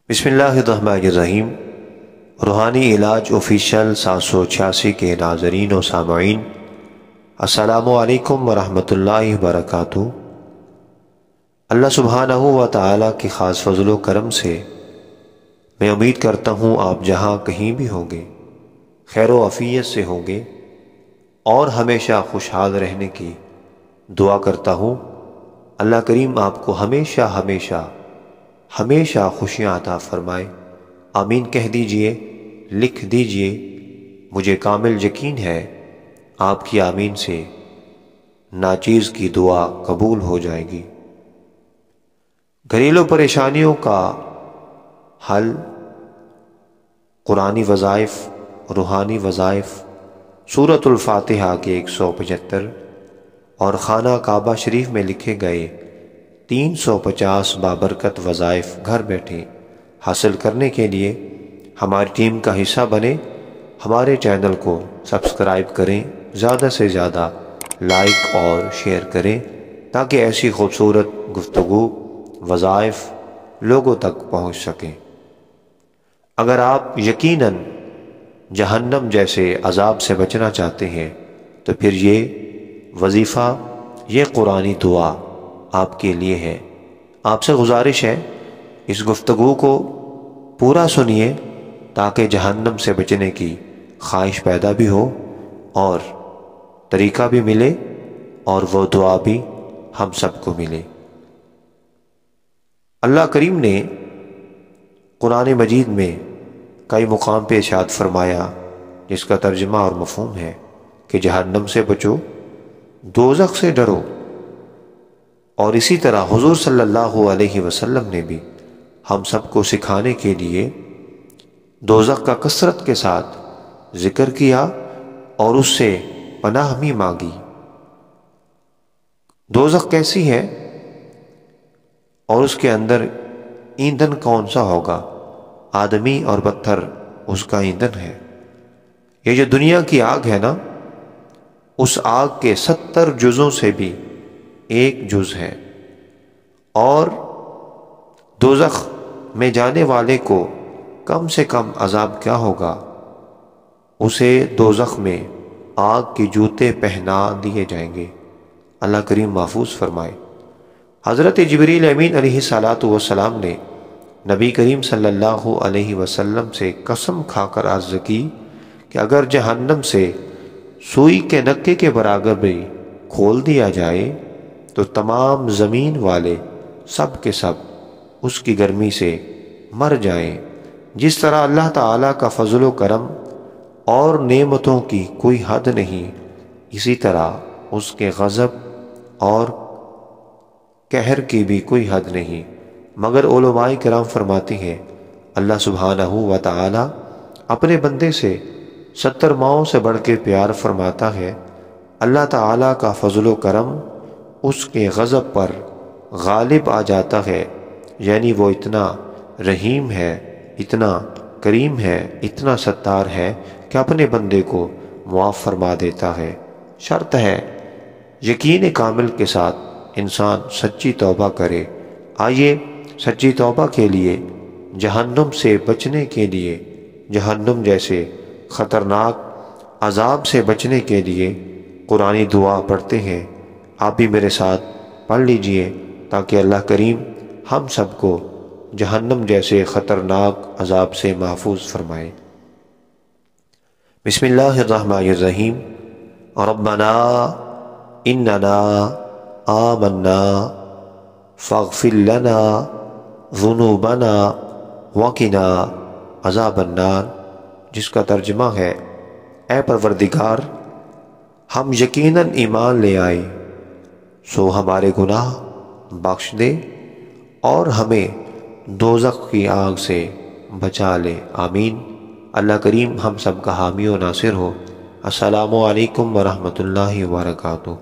بسم اللہ الرحمن الرحیم۔ روحانی علاج آفیشیل 786 کے ناظرین و سامعین، السلام علیکم ورحمۃ اللہ وبرکاتہ۔ اللہ سبحانہ و تعالیٰ کی خاص فضل و کرم سے میں امید کرتا ہوں آپ جہاں کہیں بھی ہوں گے خیر و عافیت سے ہوں گے اور ہمیشہ خوشحال رہنے کی دعا کرتا ہوں۔ اللہ کریم آپ کو ہمیشہ خوشیاں عطا فرمائے، آمین کہہ دیجئے، لکھ دیجئے۔ مجھے کامل یقین ہے آپ کی آمین سے ناچیز کی دعا قبول ہو جائے گی۔ گھریلو پریشانیوں کا حل، قرآنی وظائف، روحانی وظائف، سورۃ الفاتحہ کے 175 اور خانہ کعبہ شریف میں لکھے گئے 350 بابرکت وظائف گھر بیٹھے حاصل کرنے کے لیے ہماری ٹیم کا حصہ بنیں۔ ہمارے چینل کو سبسکرائب کریں، زیادہ سے زیادہ لائک اور شیئر کریں تاکہ ایسی خوبصورت گفتگو، وظائف لوگوں تک پہنچ سکیں۔ اگر آپ یقیناً جہنم جیسے عذاب سے بچنا چاہتے ہیں تو پھر یہ وظیفہ، یہ قرآنی دعا آپ کے لیے ہے۔ آپ سے گزارش ہے اس گفتگو کو پورا سنیے تاکہ جہنم سے بچنے کی خواہش پیدا بھی ہو اور طریقہ بھی ملے اور وہ دعا بھی ہم سب کو ملے۔ اللہ کریم نے قرآن مجید میں کئی مقام پہ ارشاد فرمایا جس کا ترجمہ اور مفہوم ہے کہ جہنم سے بچو، دوزخ سے ڈرو، اور اسی طرح حضور صلی اللہ علیہ وسلم نے بھی ہم سب کو سکھانے کے لیے دوزخ کا کثرت کے ساتھ ذکر کیا اور اس سے پناہ بھی مانگی۔ دوزخ کیسی ہے اور اس کے اندر ایندھن کون سا ہوگا؟ آدمی اور پتھر اس کا ایندھن ہے۔ یہ جو دنیا کی آگ ہے نا، اس آگ کے 70 جزوں سے بھی ایک جز ہے، اور دوزخ میں جانے والے کو کم سے کم عذاب کیا ہوگا؟ اسے دوزخ میں آگ کے جوتے پہنا دیے جائیں گے۔ اللہ کریم محفوظ فرمائے۔ حضرت جبریل امین علیہ السلام نے نبی کریم صلی اللہ علیہ وسلم سے قسم کھا کر عرض کی کہ اگر جہنم سے سوئی کے نکے کے برابر بھی کھول دیا جائے تو تمام زمین والے سب کے سب اس کی گرمی سے مر جائیں۔ جس طرح اللہ تعالیٰ کا فضل و کرم اور نعمتوں کی کوئی حد نہیں، اسی طرح اس کے غضب اور قہر کی بھی کوئی حد نہیں۔ مگر علماء کرام فرماتے ہیں اللہ سبحانہ و تعالیٰ اپنے بندے سے 70 ماؤں سے بڑھ کے پیار فرماتا ہے۔ اللہ تعالیٰ کا فضل و کرم اس کے غضب پر غالب آ جاتا ہے، یعنی وہ اتنا رحیم ہے، اتنا کریم ہے، اتنا ستار ہے کہ اپنے بندے کو معاف فرما دیتا ہے۔ شرط ہے یقین کامل کے ساتھ انسان سچی توبہ کرے۔ آئیے سچی توبہ کے لیے، جہنم سے بچنے کے لیے، جہنم جیسے خطرناک عذاب سے بچنے کے لیے قرآنی دعا پڑھتے ہیں۔ آپ بھی میرے ساتھ پڑھ لیجئے تاکہ اللہ کریم ہم سب کو جہنم جیسے خطرناک عذاب سے محفوظ فرمائے۔ بسم اللہ الرحمن الرحیم۔ ربنا اننا آمنا فاغفر لنا ذنوبنا وقنا عذاب النار، جس کا ترجمہ ہے اے پروردگار، ہم یقیناً ایمان لے آئے، سو ہمارے گناہ بخش دے اور ہمیں دوزخ کی آگ سے بچا لے، آمین۔ اللہ کریم ہم سب کا حامی و ناصر ہو۔ السلام علیکم ورحمۃ اللہ وبرکاتہ۔